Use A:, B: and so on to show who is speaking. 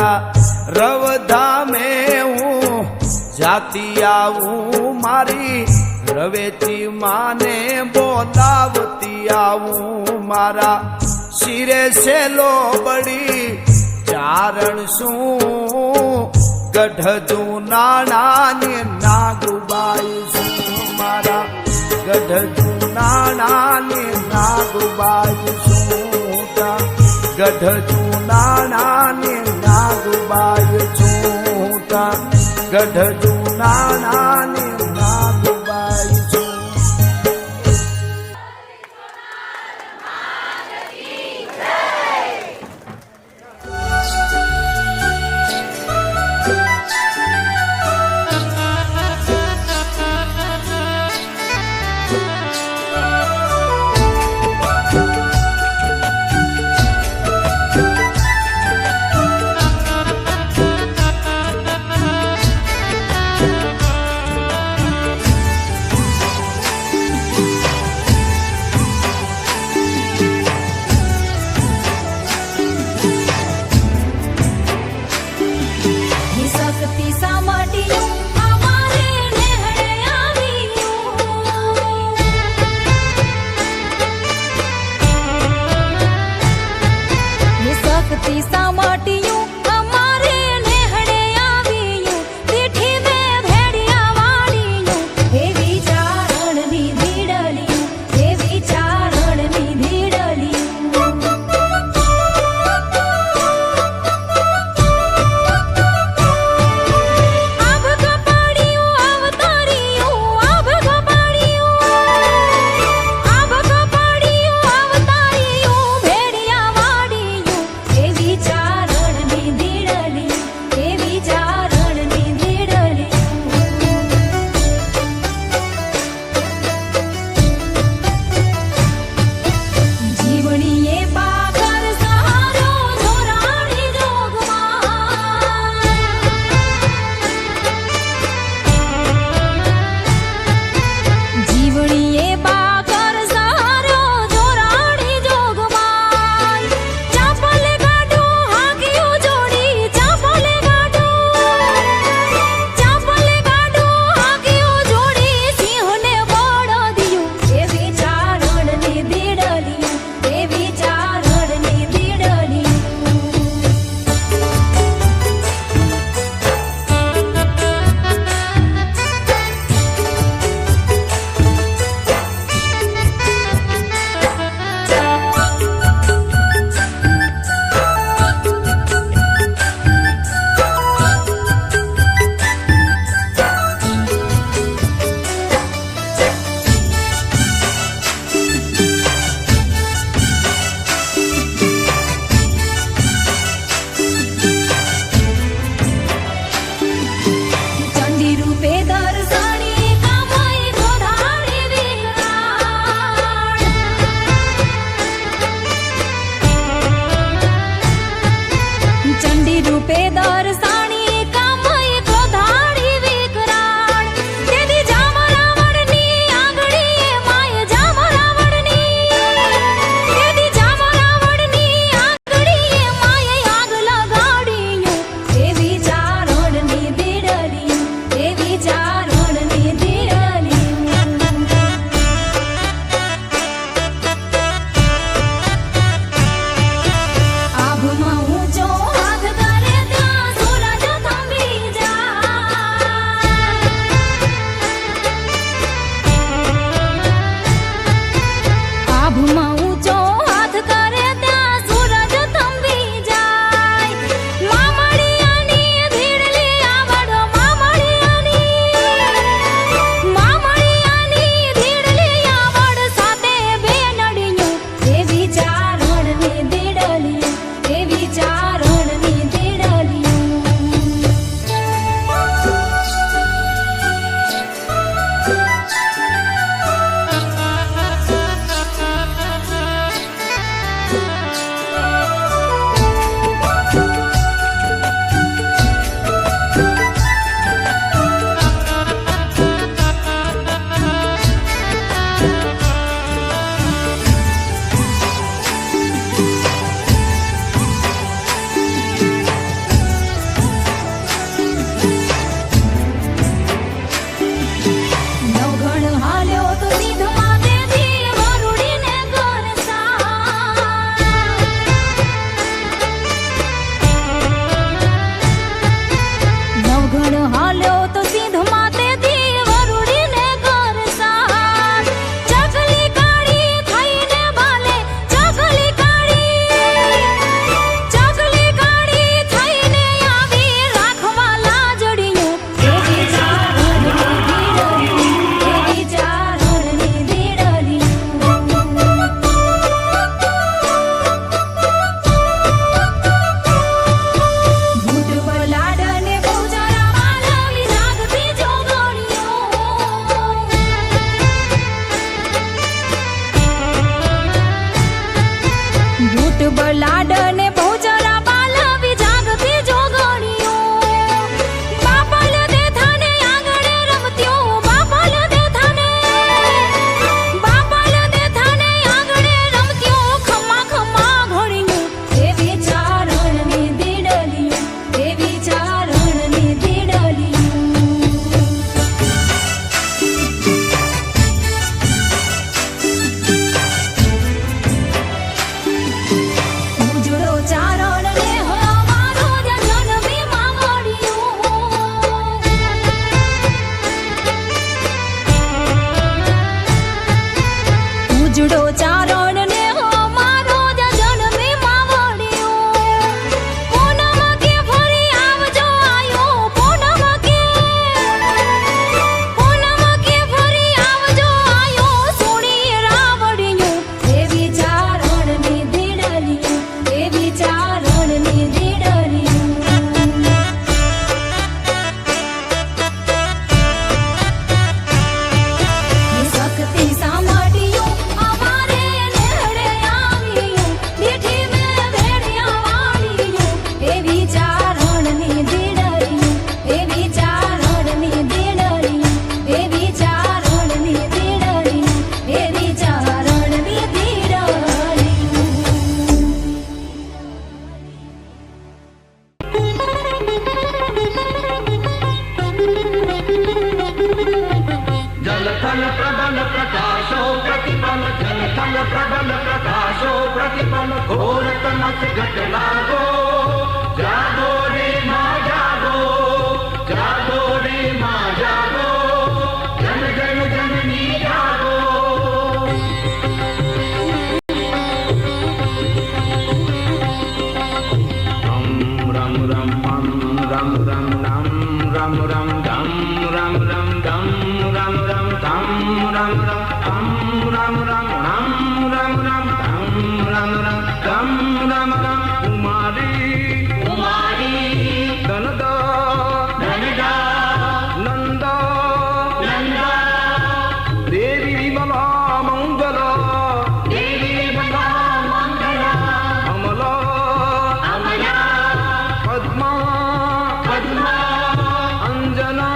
A: મારા રવધા में હું જાતી આવું મારી રવેચી માને બોલાવતી આવું મારા શિરે સેલો બડી ચારણ શું ગઢ જૂનાણાને નાગુબાઈ શું મારા ગઢ જૂનાણાને નાગુબાઈ શું ગઢ જૂનાણાને નાગુબાઈ છૂટા ગઢ જૂનાણાને નાગુબાઈ છું
B: जल थल प्रबल प्रकाशो प्रतिपल जल थल प्रबल प्रकाशो प्रतिपल घोर तमस घट लागो जागो रे माँ जागो जागो रे माँ जागो जन जन जननी जागो रम रम पम रम रम नम रम रम दम रम रम दम रम रम तम रम रम तम रम रम नम रम रम तम रम रम तम रम रम कुमारी कुमारी धनदा धनदा नंदा नंदा देवी बला मंगला देवी बला मंगला अमला अमला पद्मा पद्मा अंजना